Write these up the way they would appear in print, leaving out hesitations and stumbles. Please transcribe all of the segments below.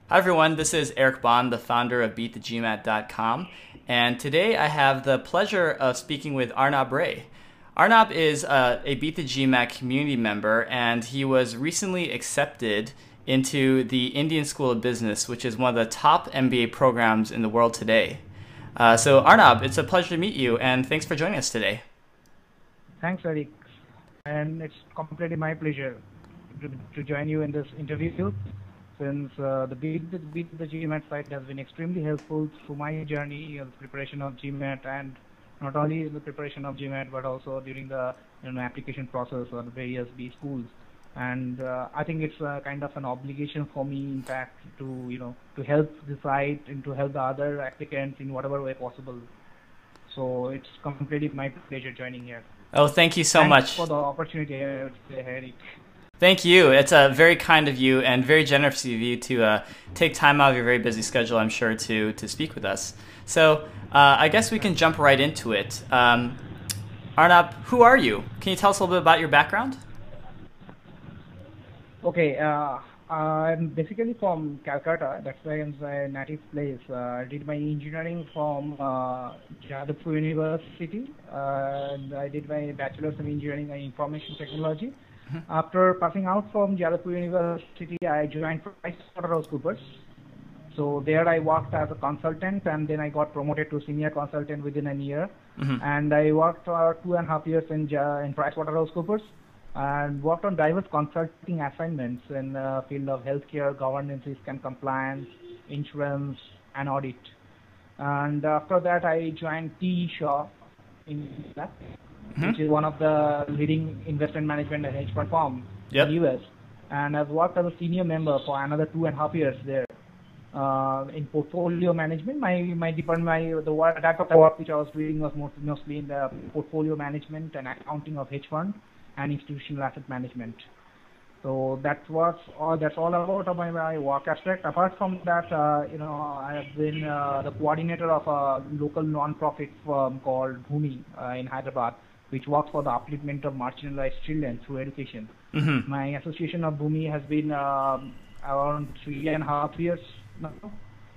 Hi everyone, this is Eric Bahn, the founder of BeatTheGMAT.com, and today I have the pleasure of speaking with Arnab Ray. Arnab is a Beat the GMAT community member, and he was recently accepted into the Indian School of Business, which is one of the top MBA programs in the world today. So Arnab, it's a pleasure to meet you, and thanks for joining us today. Thanks, Eric, and it's completely my pleasure to join you in this interview. Since the Beat the GMAT site has been extremely helpful through my journey of preparation of GMAT, and not only the preparation of GMAT but also during the application process on the various B schools. And I think it's kind of an obligation for me, in fact, to help the site and to help the other applicants in whatever way possible. So it's completely my pleasure joining here. Oh, thank you so much for the opportunity, Eric. Thank you. It's very kind of you and very generous of you to take time out of your very busy schedule, I'm sure, to speak with us. So I guess we can jump right into it. Arnab, who are you? Can you tell us a little bit about your background? Okay, I'm basically from Calcutta. That's why I'm my native place. I did my engineering from Jadavpur University, and I did my bachelor's of engineering in information technology. After passing out from Jadavpur University, I joined PricewaterhouseCoopers. So there I worked as a consultant, and then I got promoted to senior consultant within a year. And I worked for 2.5 years in PricewaterhouseCoopers and worked on diverse consulting assignments in the field of healthcare, governance, risk and compliance, insurance, and audit. And after that, I joined T. Shaw in India, which is one of the leading investment management and hedge fund firm in the US. And I've worked as a senior member for another 2.5 years there in portfolio management. My department, the type of work which I was doing was mostly in the portfolio management and accounting of hedge fund and institutional asset management. So that's all about my work aspect. Apart from that, I have been the coordinator of a local non-profit firm called Bhumi in Hyderabad, which works for the upliftment of marginalized children through education. My association of Bhumi has been around 3.5 years now.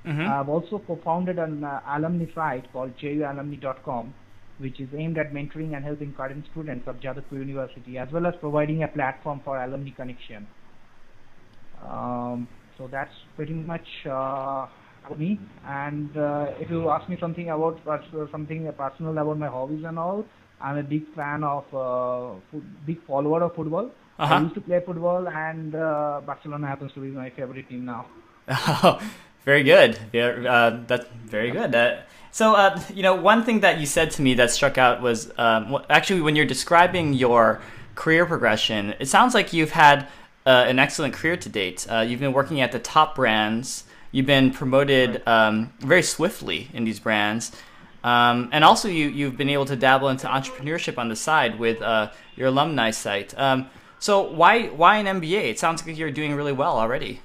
I've also co-founded an alumni site called jualumni.com, which is aimed at mentoring and helping current students of Jadavpur University, as well as providing a platform for alumni connection. So that's pretty much me. And if you ask me something about something personal about my hobbies and all, I'm a big fan of, big follower of football. I used to play football, and Barcelona happens to be my favorite team now. Oh, very good. That's very good. So, one thing that you said to me that struck out was actually when you're describing your career progression, it sounds like you've had an excellent career to date. You've been working at the top brands. You've been promoted very swiftly in these brands. And also you've been able to dabble into entrepreneurship on the side with your alumni site. So why an MBA? It sounds like you're doing really well already.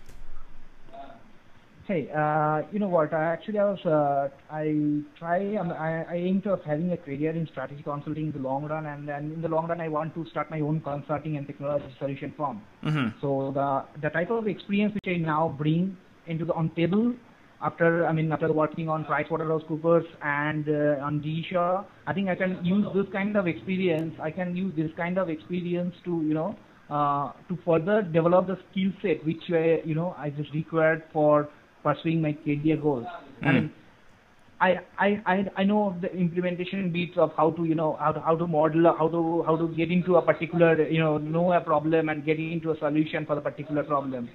Hey, you know what? I aim to having a career in strategy consulting in the long run, and then in the long run, I want to start my own consulting and technology solution firm. So the type of experience which I now bring into on table after working on PricewaterhouseCoopers and on D. Shaw, I think I can use this kind of experience. To further develop the skill set which I just required for pursuing my career goals. I mean, I know the implementation bits of how to model, how to get into a particular know a problem and get into a solution for the particular problem.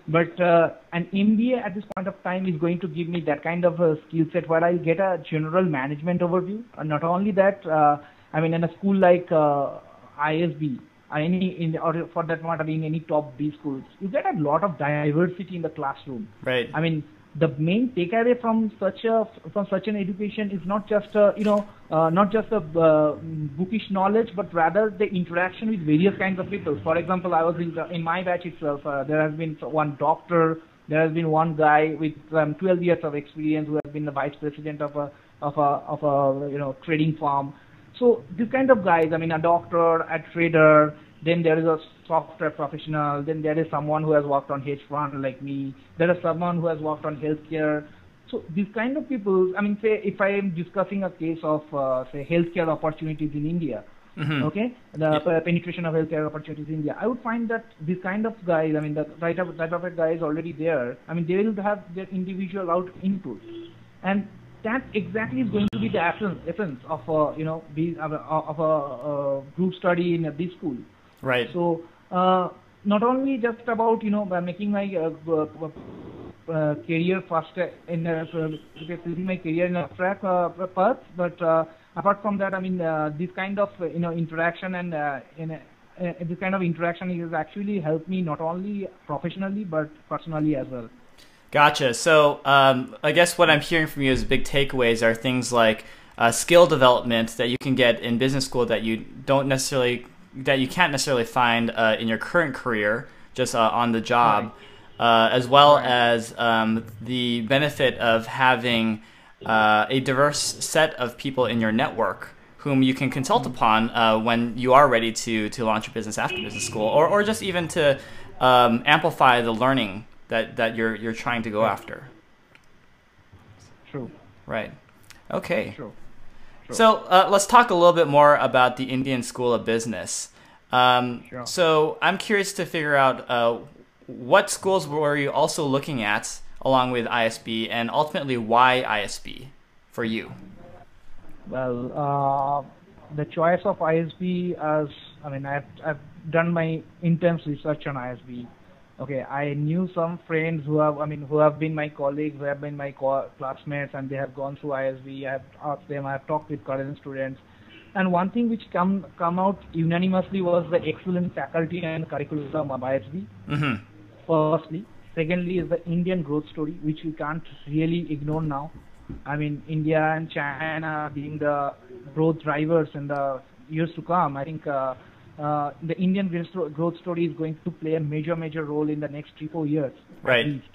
But an MBA at this point of time is going to give me that kind of a skill set where I'll get a general management overview. And not only that, in a school like ISB, or for that matter in any top B schools, you get a lot of diversity in the classroom. Right. I mean, the main takeaway from such an education is not just bookish knowledge, but rather the interaction with various kinds of people. For example, I was in my batch itself. There has been one doctor. There has been one guy with 12 years of experience who has been the vice president of a trading firm. So this kind of guys, a doctor, a trader, Then there is a software professional. Then there is someone who has worked on hedge fund like me. There is someone who has worked on healthcare. So these kind of people, I mean, say if I am discussing a case of, say, healthcare opportunities in India, okay, the penetration of healthcare opportunities in India, I would find that these kind of guys, I mean, the type of guys already there, I mean, they will have their individual input. And that exactly is going to be the essence of, of a group study in this school. Right. So not only just about, by making my career faster in building my career in a track path, but apart from that, I mean, this kind of interaction and this kind of interaction has actually helped me not only professionally but personally as well. Gotcha. So I guess what I'm hearing from you as big takeaways are things like skill development that you can get in business school that you can't necessarily find in your current career, just on the job, as well as the benefit of having a diverse set of people in your network whom you can consult upon when you are ready to launch a business after business school, or just even to amplify the learning that you're trying to go after. True. Right. Okay. True. So let's talk a little bit more about the Indian School of Business. Sure. So I'm curious to figure out what schools were you also looking at along with ISB, and ultimately why ISB for you? Well, the choice of ISB, I've done my intense research on ISB. Okay, I knew some friends who have been my colleagues, who have been my classmates, and they have gone through ISB. I have asked them, I have talked with current students, and one thing which come out unanimously was the excellent faculty and curriculum of ISB. Firstly. Secondly is the Indian growth story, which we can't really ignore now. I mean, India and China being the growth drivers in the years to come. I think the Indian growth story is going to play a major role in the next 3-4 years, right, at least.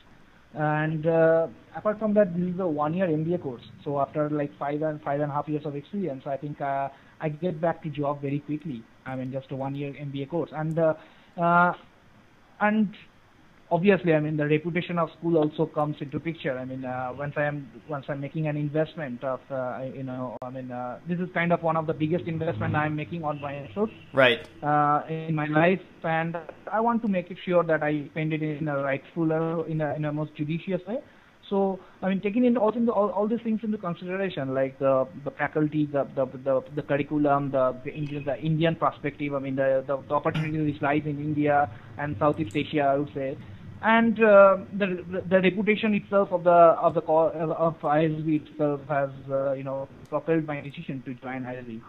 And apart from that, this is a 1-year MBA course. So after like 5.5 years of experience, I think I get back to job very quickly. I mean, just a 1-year MBA course, and obviously, I mean, the reputation of school also comes into picture. I mean, once I'm making an investment of, this is kind of one of the biggest investment I'm making on myself, right, in my life, and I want to make it sure that I spend it in a rightful, in a most judicious way. So, I mean, taking in all these things into consideration, like the faculty, the curriculum, the Indian perspective. I mean, the opportunity which lies in India and Southeast Asia, I would say, and the reputation itself of ISB itself has propelled my decision to join ISB.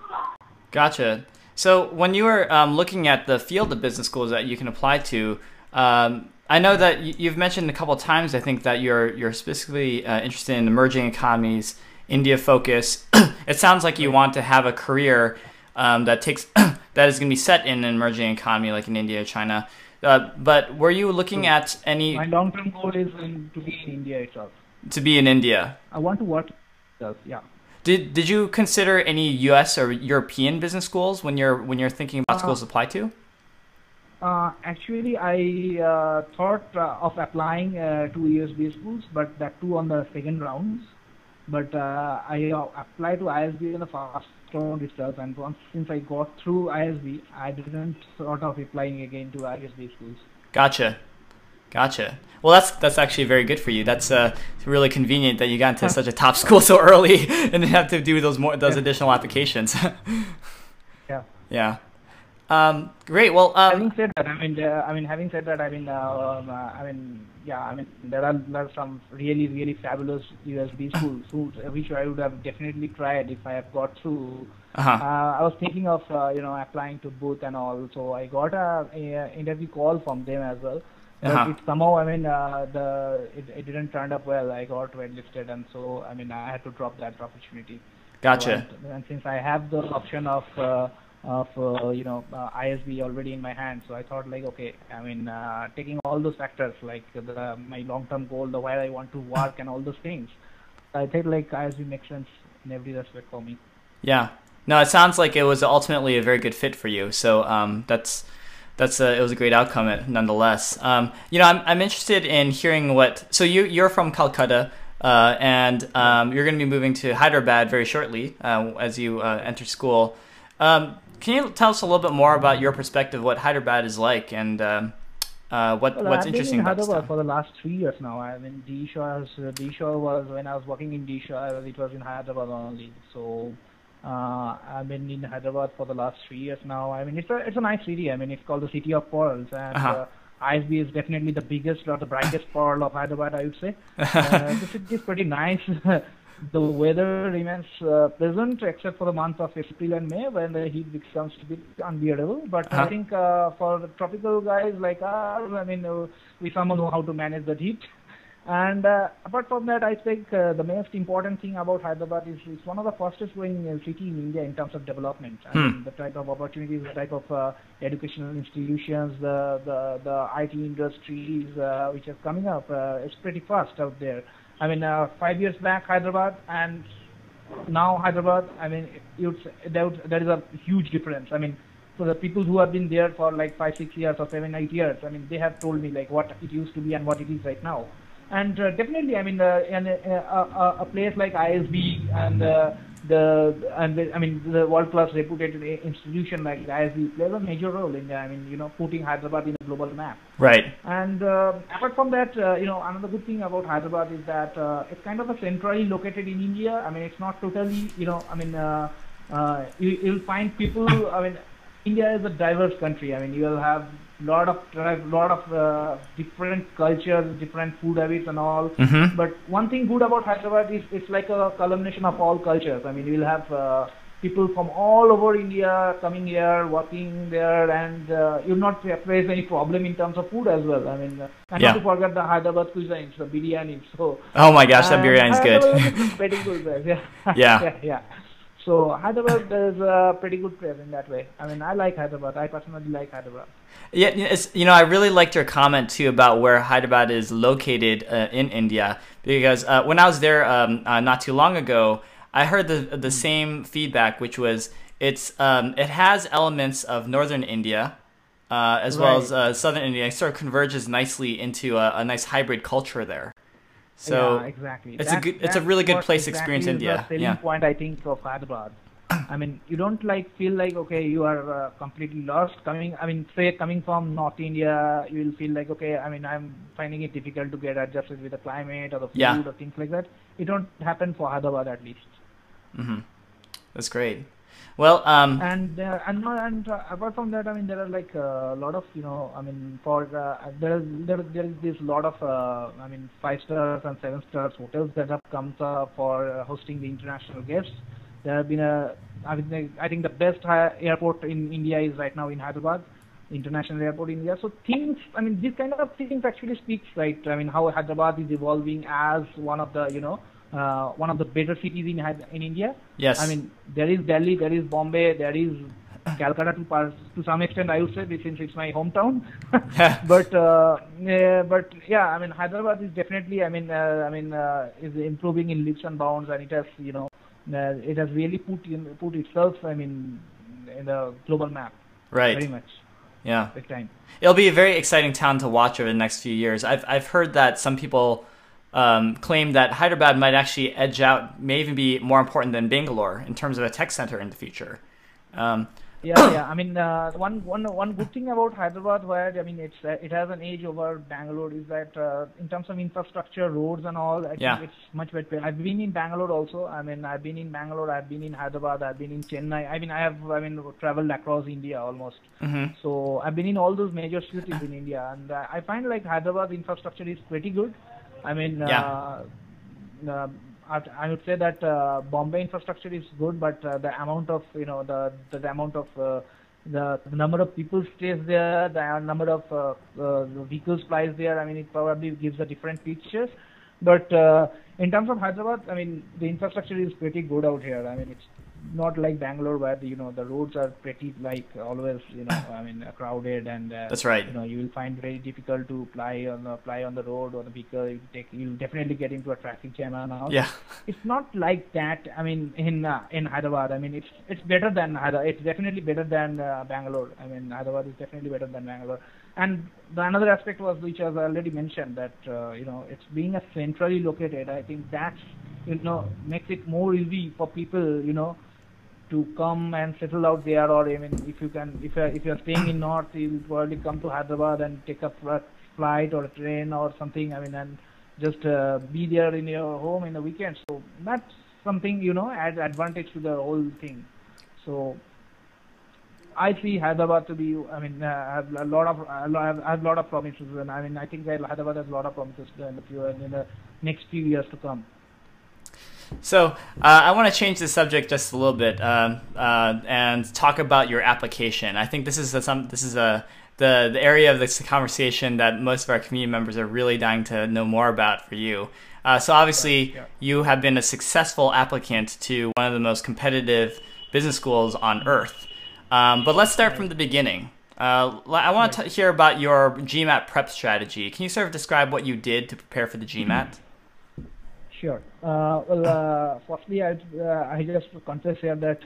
Gotcha. So when you were looking at the field of business schools that you can apply to, I know that you've mentioned a couple of times, I think, that you're specifically interested in emerging economies, India focus. It sounds like you want to have a career that is going to be set in an emerging economy like in India or China. But were you looking at any... My long-term goal is to be in India itself. To be in India. I want to work itself, yeah. Did you consider any U.S. or European business schools when you're thinking about schools to apply to? Actually, I thought of applying to ISB schools, but that too on the second rounds. But I applied to ISB in the first round itself, and since I got through ISB, I didn't thought of applying again to ISB schools. Gotcha. Well, that's actually very good for you. That's really convenient that you got into such a top school so early and didn't have to do those additional applications. Yeah. Great. Well, having said that, there are some really fabulous USB schools which I would have definitely tried if I have got through. I was thinking of applying to both and all, so I got a interview call from them as well. But it somehow, it didn't turn up well. I got waitlisted, and so I had to drop that opportunity. Gotcha. So, and since I have the option of ISB already in my hand, so I thought like, okay, taking all those factors like my long-term goal, the where I want to work and all those things, I think like ISB makes sense in every respect for me. Yeah. No, it sounds like it was ultimately a very good fit for you. So it was a great outcome nonetheless. I'm interested in hearing so you're from Calcutta, and you're going to be moving to Hyderabad very shortly as you enter school. Can you tell us a little bit more about your perspective, what Hyderabad is like, and what's interesting about this town? I've been in Hyderabad for the last 3 years now. I mean, D-Shore was when I was working in D-Shore, it was in Hyderabad only. So I've been in Hyderabad for the last 3 years now. I mean, it's a nice city. I mean, it's called the City of Pearls, and ISB is definitely the biggest or the brightest pearl of Hyderabad, I would say. The city is pretty nice. The weather remains pleasant except for the month of April and May when the heat becomes a bit unbearable. But I think for the tropical guys like us, I mean, we somehow know how to manage the heat. And apart from that, I think the most important thing about Hyderabad is it's one of the fastest growing city in India in terms of development. I mean, the type of opportunities, the type of educational institutions, the IT industries which are coming up, it's pretty fast out there. I mean, 5 years back, Hyderabad, and now Hyderabad, I mean, there is a huge difference. I mean, for the people who have been there for like 5, 6 years or 7, 8 years, I mean, they have told me like what it used to be and what it is right now. And definitely, I mean, a place like ISB and the world-class reputed institution like the ISB plays a major role in, I mean, putting Hyderabad in a global map. Right. And apart from that, another good thing about Hyderabad is that it's kind of a centrally located in India. I mean, it's not totally, you'll find people. I mean, India is a diverse country. I mean, you'll have lot of different cultures, different food habits and all. But one thing good about Hyderabad is it's like a culmination of all cultures. I mean, you'll have people from all over India coming here, working there, and you'll not face any problem in terms of food as well. I mean, and not to forget the Hyderabad cuisine, the biryani. So, oh my gosh, that biryani is good. Pretty good, yeah. yeah. So Hyderabad is a pretty good place in that way. I mean, I like Hyderabad. I personally like Hyderabad. Yeah, I really liked your comment too about where Hyderabad is located in India, because when I was there not too long ago, I heard the same feedback, which was it has elements of northern India as well as southern India. It sort of converges nicely into a nice hybrid culture there. So yeah, exactly. It's a really good place to experience India. The selling point, I think, of Hyderabad. I mean, you don't feel like okay, you are completely lost. Coming from North India, you will feel like okay. I mean, I'm finding it difficult to get adjusted with the climate or the food or things like that. It don't happen for Hyderabad at least. That's great. Well, and apart from that, I mean, there are like a lot of I mean, there is this lot of 5 stars and 7 stars hotels that have come for hosting the international guests. There have been I think the best airport in India is right now in Hyderabad, international airport in India. So things, I mean, these kind of things actually speaks, right? I mean, how Hyderabad is evolving as one of the one of the better cities in India. Yes. I mean, there is Delhi, there is Bombay, there is Calcutta to some extent, I would say, since it's my hometown. but yeah, I mean, Hyderabad is definitely, is improving in leaps and bounds, and it has, it has really put itself, I mean, in the global map. Right. Very much. Yeah. Big time. It'll be a very exciting town to watch over the next few years. I've heard that some people claim that Hyderabad might actually edge out, may even be more important than Bangalore in terms of a tech center in the future. Yeah. I mean, one good thing about Hyderabad, where I mean, it has an edge over Bangalore, is that in terms of infrastructure, roads and all, I think it's much better. I've been in Bangalore also. I mean, I've been in Bangalore, I've been in Hyderabad, I've been in Chennai. I mean, I have traveled across India almost. So I've been in all those major cities in India, and I find like Hyderabad infrastructure is pretty good. I mean, I would say that Bombay infrastructure is good, but the amount of the number of people stays there, the number of vehicles flies there. I mean, it probably gives a different picture. But in terms of Hyderabad, I mean, the infrastructure is pretty good out here. I mean, not like Bangalore where the roads are pretty like always crowded, and That's right. you will find very difficult to fly on the road or the vehicle. You'll definitely get into a traffic jam and all. Yeah. It's not like that. I mean, in Hyderabad, I mean, it's better than Hyderabad. It's definitely better than Bangalore. I mean, Hyderabad is definitely better than Bangalore. And the another aspect was, which was already mentioned, that it's being a centrally located. I think that's makes it more easy for people to come and settle out there. Or I mean, if you're staying in North, you'll probably come to Hyderabad and take a flight or a train or something. I mean, and just be there in your home in the weekend. So that's something adds advantage to the whole thing. So I see Hyderabad to be, I mean, have a lot of promises, and I mean, I think that Hyderabad has a lot of promises in the next few years to come. So I want to change the subject just a little bit and talk about your application. I think this is the area of this conversation that most of our community members are really dying to know more about for you. So obviously, you have been a successful applicant to one of the most competitive business schools on earth. But let's start from the beginning. I want to hear about your GMAT prep strategy. Can you sort of describe what you did to prepare for the GMAT? Sure. Firstly, I just confess here that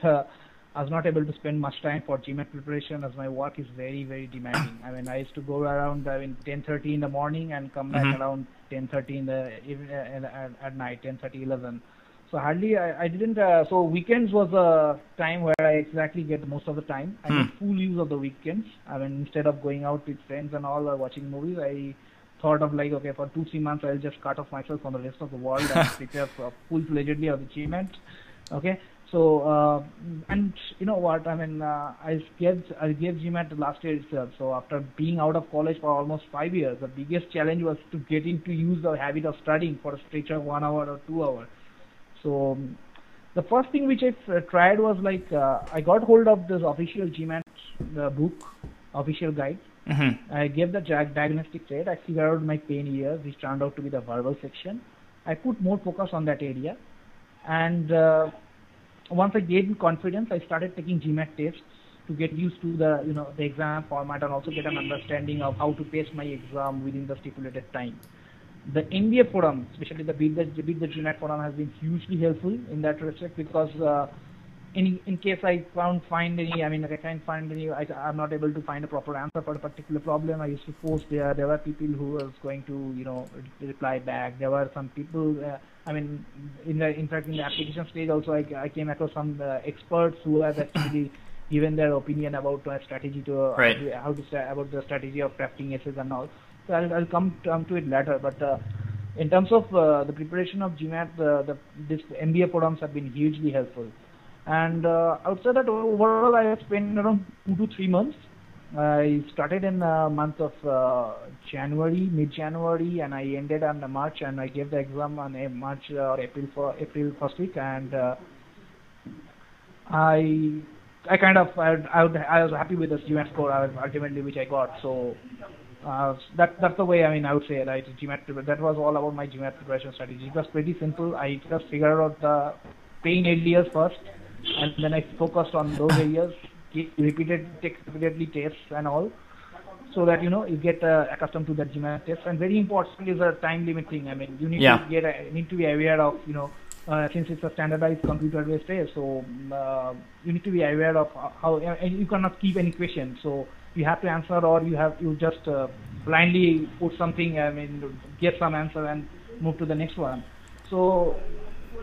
I was not able to spend much time for GMAT preparation, as my work is very, very demanding. I mean, I used to go around 10:30 in the morning and come back around 10:30 in the evening, at night, 10:30, 11. So hardly I didn't. So weekends was a time where I exactly get most of the time. I made full use of the weekends. I mean, instead of going out with friends and all or watching movies, I thought of like, okay, for 2-3 months I'll just cut off myself from the rest of the world and prepare full-fledgedly of the GMAT. Okay, so and you know what? I mean, I gave GMAT last year itself. So after being out of college for almost 5 years, the biggest challenge was to get into use the habit of studying for a stretch of 1 hour or 2 hours. So the first thing which I tried was like I got hold of this official GMAT book, official guide. I gave the diagnostic test. I figured out my pain areas, which turned out to be the verbal section. I put more focus on that area, and once I gained confidence, I started taking GMAT tests to get used to the exam format and also get an understanding of how to pace my exam within the stipulated time. The NBA forum, especially the Beat the GMAT forum, has been hugely helpful in that respect, because in case I can't find any, I'm not able to find a proper answer for a particular problem, I used to post there. There were people who was going to, reply back. There were some people, in fact, in the application stage also, I came across some experts who have actually given their opinion about strategy to, about the strategy of crafting essays and all. So I'll come to it later, but in terms of the preparation of GMAT, this MBA forums have been hugely helpful. And outside that, overall, I have spent around 2 to 3 months. I started in the month of mid-January, and I ended on March, and I gave the exam on March or April first week, and I was happy with the GMAT score ultimately which I got. So that's the way I would say, right? GMAT, that was all about my GMAT preparation strategy. It was pretty simple. I just figured out the pain areas first, and then I focused on those areas, repeatedly tests and all, so that you get accustomed to that GMAT test. And very important is a time limit thing. I mean, you need to be aware of since it's a standardized computer-based test, so you need to be aware of how you cannot keep any question. So you have to answer, or you just blindly put something. Get some answer and move to the next one. So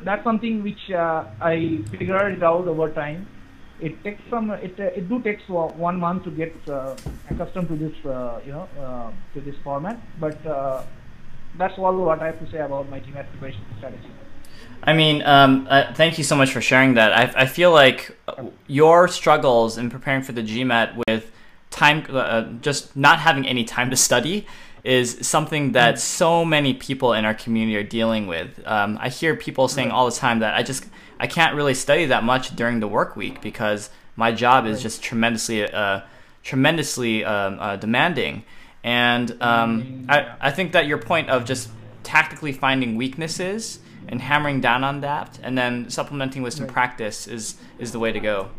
that's something which I figured it out over time. It takes it takes 1 month to get accustomed to this to this format, but that's all what I have to say about my GMAT preparation strategy. Thank you so much for sharing that. I feel like your struggles in preparing for the GMAT with time, just not having any time to study, is something that so many people in our community are dealing with. I hear people saying all the time that I can't really study that much during the work week because my job is just tremendously demanding. And I think that your point of just tactically finding weaknesses and hammering down on that, and then supplementing with some practice is the way to go.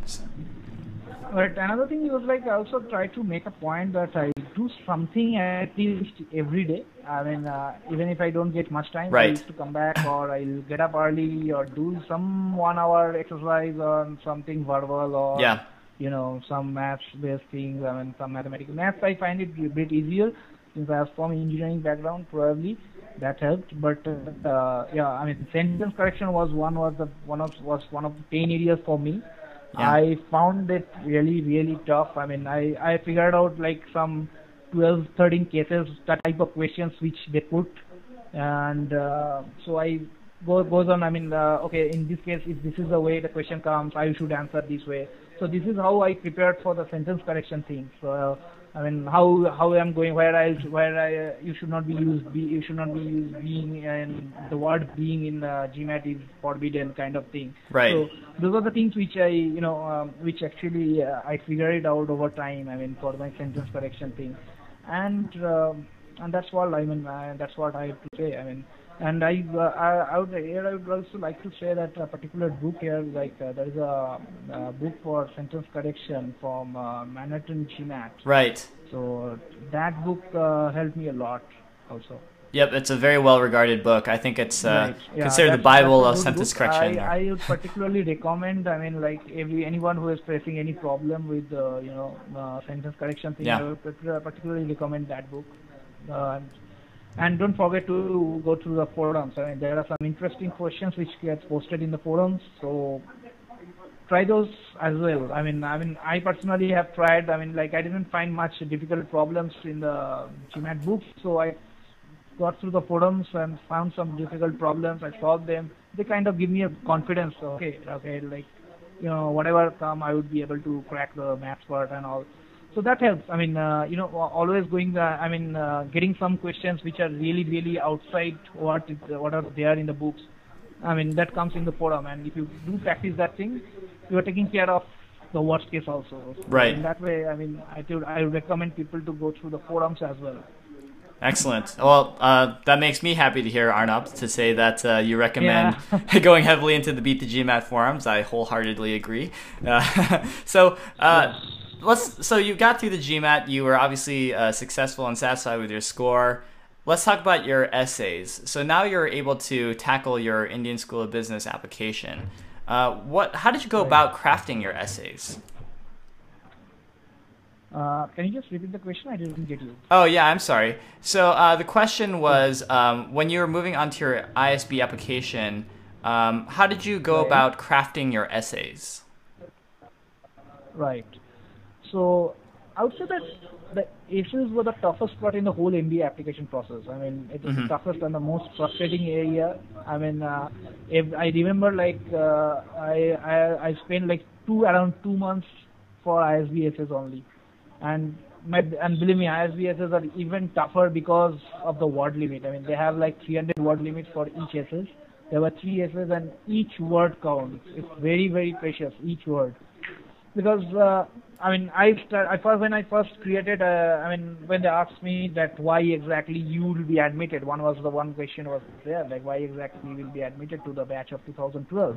But another thing was like I also try to make a point that I do something at least every day. I mean, even if I don't get much time, I used to come back or I'll get up early or do some 1 hour exercise on something verbal or you know, some maths-based things. I mean, some mathematical maths. I find it a bit easier since I have from engineering background. Probably that helped. But yeah, I mean, sentence correction was one of the pain areas for me. I found it really tough. I mean, I figured out like some 12, 13 cases, the type of questions which they put, and so I goes on. I mean, okay, in this case, if this is the way the question comes, I should answer this way. So this is how I prepared for the sentence correction thing. So I mean, how I'm going, you should not be used being, and the word being in GMAT is forbidden kind of thing. Right. So those are the things which I which actually I figured it out over time. I mean, for my sentence correction thing, and that's what I mean. That's what I have to say. I mean. And I would also like to say that a particular book here, like there is a book for sentence correction from Manhattan GMAT. Right. So that book helped me a lot also. Yep, it's a very well-regarded book. I think it's considered the Bible of sentence correction. I would particularly recommend. I mean, like anyone who is facing any problem with sentence correction thing, I would particularly recommend that book. And don't forget to go through the forums. I mean, there are some interesting questions which get posted in the forums. So try those as well. I mean, I personally have tried. I mean, like I didn't find much difficult problems in the GMAT book. So I got through the forums and found some difficult problems. I solved them. They kind of give me a confidence. Okay, like whatever come, I would be able to crack the maths part and all. So that helps. I mean, always going. Getting some questions which are really outside what are there in the books. I mean, that comes in the forum, and if you do practice that thing, you are taking care of the worst case also. Right. In that way, I mean, I recommend people to go through the forums as well. Excellent. Well, that makes me happy to hear, Arnab, to say that you recommend going heavily into the Beat the GMAT forums. I wholeheartedly agree. So you got through the GMAT. You were obviously successful and satisfied with your score. Let's talk about your essays. So now you're able to tackle your Indian School of Business application. How did you go about crafting your essays? Can you just repeat the question? I didn't get you. Oh, yeah, I'm sorry. So the question was, when you were moving onto your ISB application, how did you go about crafting your essays? Right. So I would say that the essays were the toughest part in the whole MBA application process. I mean, it was the toughest and the most frustrating area. I mean, I remember like I spent like around 2 months for ISB essays only, and believe me, ISB essays are even tougher because of the word limit. I mean, they have like 300 word limit for each essay. There were 3 essays, and each word counts. It's very precious, each word. Because I mean, when I first created, when they asked me that why exactly you will be admitted, one question was there, like why exactly you will be admitted to the batch of 2012.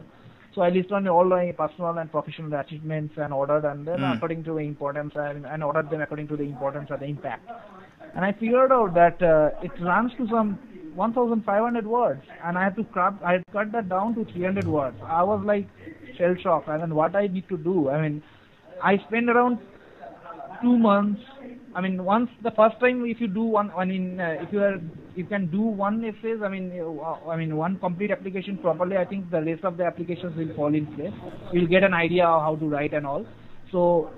So I listed on all my personal and professional achievements and ordered, and then according to the importance, and ordered them according to the importance and the impact. And I figured out that it runs to some 1,500 words, and I had cut that down to 300 words. I was like shell shocked. I mean, what I need to do? I mean, I spent around 2 months. I mean, once the first time, if you do one, I mean, you can do one essays. I mean, one complete application properly. I think the rest of the applications will fall in place. You'll get an idea of how to write and all. So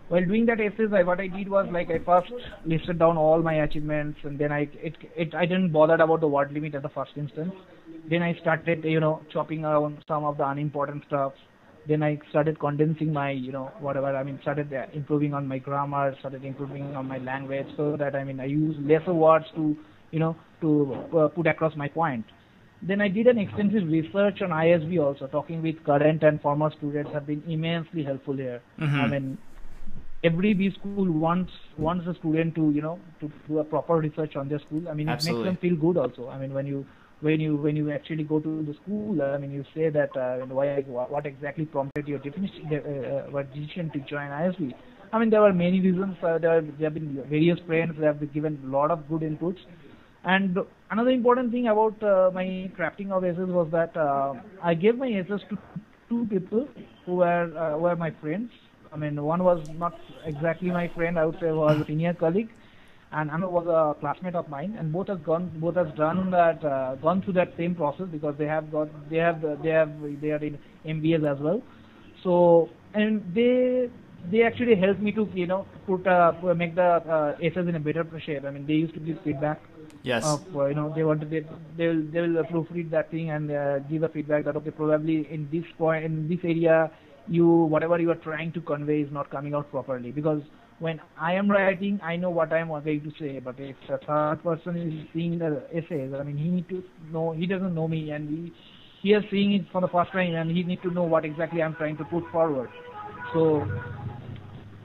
while doing that essays, what I did was like I first listed down all my achievements, and then I didn't bother about the word limit at the first instance. Then I started chopping around some of the unimportant stuff. Then I started condensing my started improving on my grammar, started improving on my language, so that I use lesser words to put across my point. Then I did an extensive research on ISB also. Talking with current and former students have been immensely helpful here. I mean, every B school wants a student to do a proper research on their school. I mean, it makes them feel good also. I mean, when you when you actually go to the school, I mean, you say that what exactly prompted your what decision to join ISB. I mean, there were many reasons. There have been various friends that have given a lot of good inputs. And another important thing about my crafting of essays was that I gave my essays to two people who were my friends. I mean, one was not exactly my friend. I would say was a senior colleague, and another was a classmate of mine. And both has done that, gone through that same process because they are in MBAs as well. So and they actually helped me to make the essays in a better shape. I mean, they used to give feedback. Yes. They will proofread that thing and give a feedback that okay, probably in this point, in this area, whatever you are trying to convey is not coming out properly. Because when I am writing, I know what I am going to say, but if a third person is seeing the essays, I mean, he doesn't know me, and he is seeing it for the first time, and he needs to know what exactly I'm trying to put forward. So,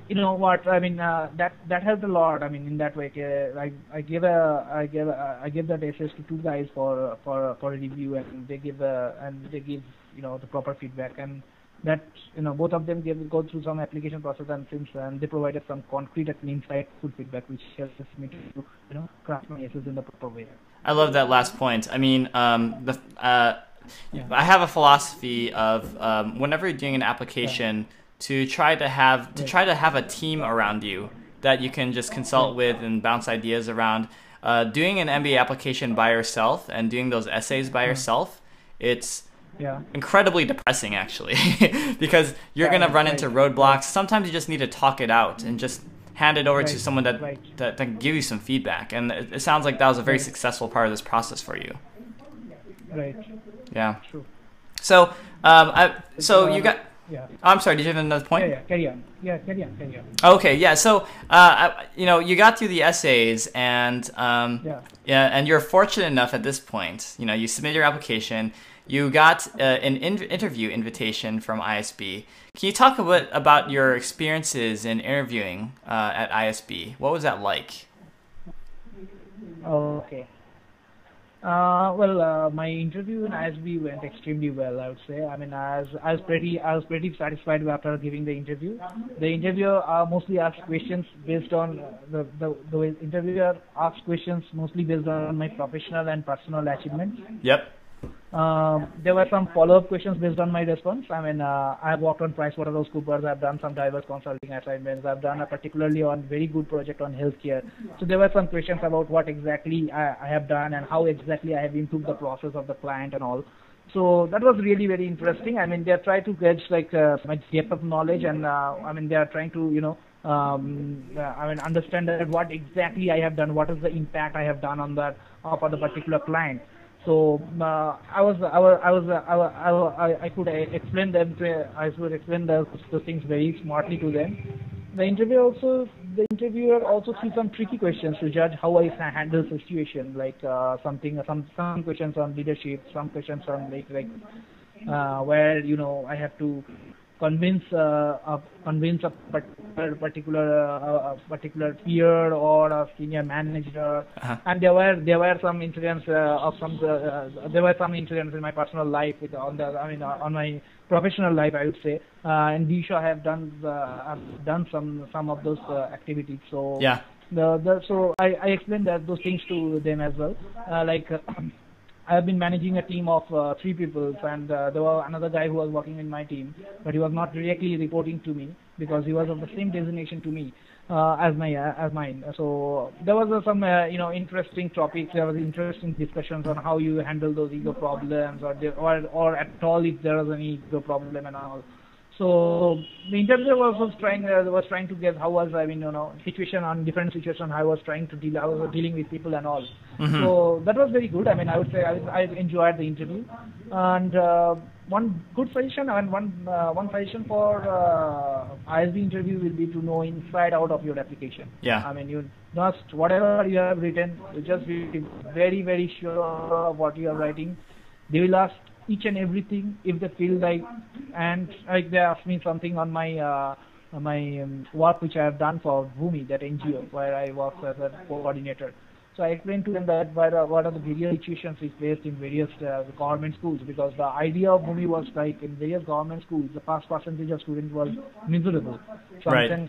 you know what? I mean, that helped a lot. I mean, in that way, I gave that essays to two guys for a review, and they give the proper feedback, and that both of them go through some application process, and they provided some concrete and insightful feedback, which helps me to craft my essays in the proper way. I love that last point. I mean, I have a philosophy of whenever you're doing an application. To try to have a team around you that you can just consult with and bounce ideas around. Doing an MBA application by yourself and doing those essays by yourself, it's incredibly depressing actually, because you're gonna run into roadblocks. Sometimes you just need to talk it out and just hand it over to someone that can give you some feedback. And it sounds like that was a very successful part of this process for you. Right. Yeah. True. So, you got. Yeah. I'm sorry, did you have another point? Yeah, carry on. Carry on. Okay, yeah. So, you got through the essays, and and you're fortunate enough at this point. You submit your application. You got an interview invitation from ISB. Can you talk a bit about your experiences in interviewing at ISB? What was that like? Okay. My interview in ISB went extremely well, I would say. I mean, I was pretty satisfied after giving the interview. The interviewer mostly asked questions based on the interviewer asked questions mostly based on my professional and personal achievements. Yep. There were some follow-up questions based on my response. I mean, I have worked on PricewaterhouseCoopers. I've done some diverse consulting assignments. I've done a particularly on very good project on healthcare. So there were some questions about what exactly I have done and how exactly I have improved the process of the client and all. So that was really very interesting. I mean, they are trying to gauge my depth of knowledge, and they are trying to understand that what exactly I have done, what is the impact I have done on that for the particular client. So I could explain those things very smartly to them. The interviewer also threw some tricky questions to judge how I handle situation, like some questions on leadership, some questions on where I have to convince a particular peer or a senior manager. And there were some incidents in my personal life on my professional life, I would say, and Disha I have done some of those activities. So yeah. So I explained those things to them as well. I have been managing a team of 3 people, and there was another guy who was working in my team, but he was not directly reporting to me because he was of the same designation to me as mine. So there was some interesting topics. There was interesting discussions on how you handle those ego problems, or at all if there was any ego problem and all. So the interviewer was trying to guess how was different situations I was trying to deal. I was dealing with people and all. Mm-hmm. So that was very good. I mean, I would say I enjoyed the interview. And one good suggestion and one suggestion for ISB interview will be to know inside out of your application. Yeah. I mean, you just whatever you have written, you just be very very sure of what you are writing. They will ask each and everything if they feel like, and they asked me something on my work which I have done for Bhumi, that NGO where I work as a coordinator. So I explained to them that what are the various situations we faced in various government schools, because the idea of Bhumi was like in various government schools, the pass percentage of students was miserable. Right. In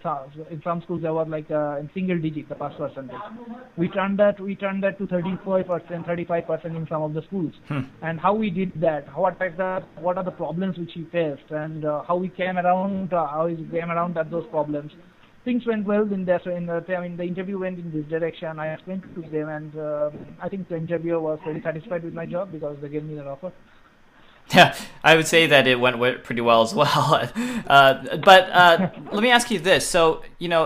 some schools there was like in single digit, the pass percentage. We turned that to 35%, 35% in some of the schools. And how we did that, what are the problems which we faced, and how we came around those problems. Things went well in there. So the interview went in this direction. I explained to them, and I think the interviewer was very satisfied with my job because they gave me that offer. Yeah, I would say that it went pretty well as well. But let me ask you this. So,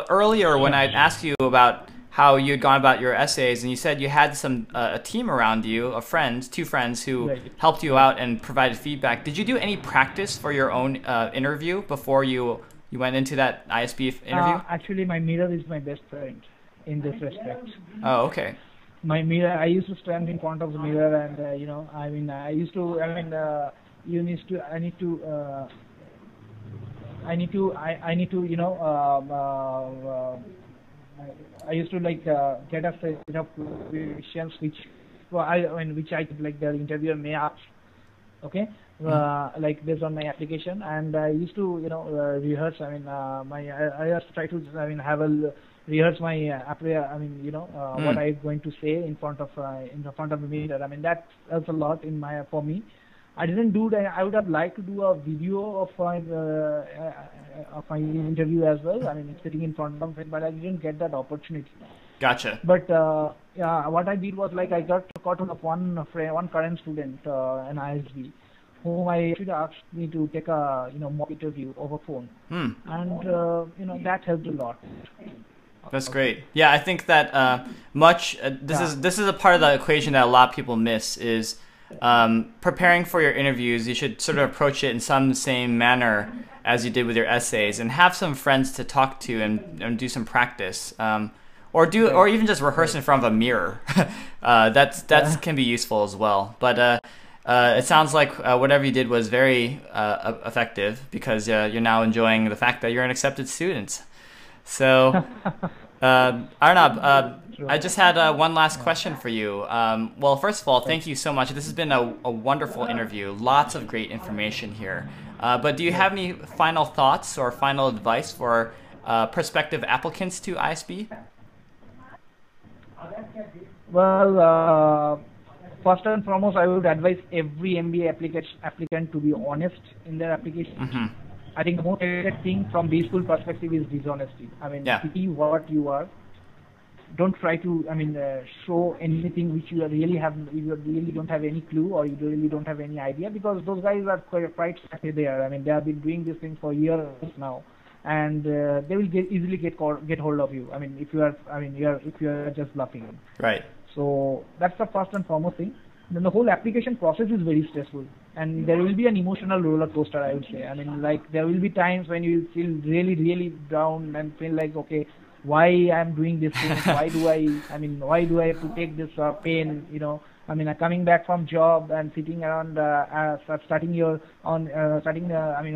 earlier when I asked you about how you had gone about your essays, and you said you had a team around you, two friends who helped you out and provided feedback. Did you do any practice for your own interview before you went into that ISB interview? Actually, my mirror is my best friend in this respect. Oh, okay. My mirror, I used to stand in front of the mirror, and I used to like get a set of questions which I could, like, the interviewer may ask. Okay. Like based on my application, and I used to rehearse. I just try to rehearse my what I'm going to say in front of the mirror. That helps a lot for me. I didn't do that. I would have liked to do a video of my interview as well. Sitting in front of it, but I didn't get that opportunity. Gotcha. But what I did was, like, I got hold of one current student in ISB, whom I actually asked me to take a mock interview over phone, and that helped a lot. That's great. Yeah, I think that this is a part of the equation that a lot of people miss is preparing for your interviews. You should sort of approach it in some same manner as you did with your essays, and have some friends to talk to and do some practice. Or even just rehearse in front of a mirror. That can be useful as well. But it sounds like whatever you did was very effective, because you're now enjoying the fact that you're an accepted student. So, Arnab, I just had one last question for you. Well, first of all, thank you so much. This has been a wonderful interview. Lots of great information here. But do you have any final thoughts or final advice for prospective applicants to ISB? Well, first and foremost, I would advise every MBA applicant to be honest in their application. Mm-hmm. I think the most important thing from B school perspective is dishonesty. Be what you are. Don't try to show anything which you really don't have any clue, or you really don't have any idea, because those guys are quite there. They have been doing this thing for years now, and they will easily get hold of you. If you are just bluffing. Right. So that's the first and foremost thing. Then the whole application process is very stressful, and there will be an emotional roller coaster, I would say. There will be times when you feel really, really down and feel like, okay, why I'm doing this thing? Why do I have to take this pain? Coming back from job and sitting around, starting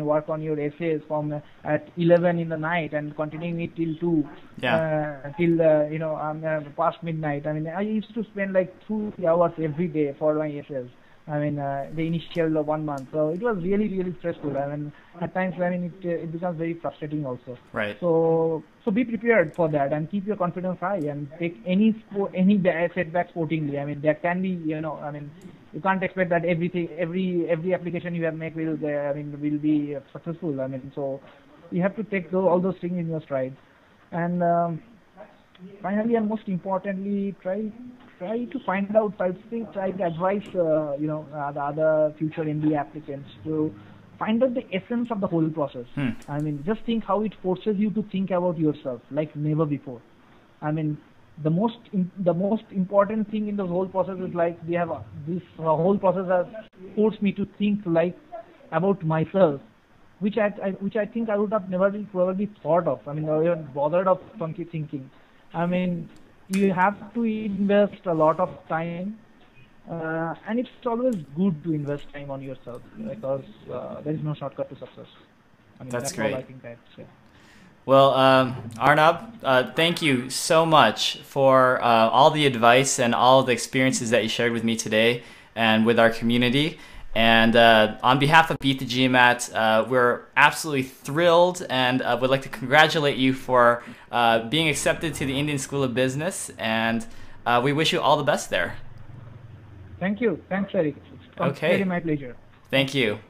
work on your essays from at 11 in the night and continuing it till 2, till past midnight. I used to spend like 2 hours every day for my essays. The initial 1 month. So it was really, really stressful. At times, it becomes very frustrating also. Right. So be prepared for that and keep your confidence high and take any setback sportingly. There can be, you can't expect that every application you have make will be successful. So you have to take all those things in your stride. And finally, and most importantly, try to find out. I think try to advise the other future MBA applicants to find out the essence of the whole process. Just think how it forces you to think about yourself like never before. The most important thing in the whole process is like this whole process has forced me to think like about myself, which I think I would have never probably thought of. Or even bothered of funky thinking. You have to invest a lot of time, and it's always good to invest time on yourself, because there is no shortcut to success. That's great. All I think I'd say. Well, Arnab, thank you so much for all the advice and all the experiences that you shared with me today and with our community. And on behalf of Beat the GMAT, we're absolutely thrilled and would like to congratulate you for being accepted to the Indian School of Business. And we wish you all the best there. Thank you. Thanks, Eric. It's Okay. very my pleasure. Thank you.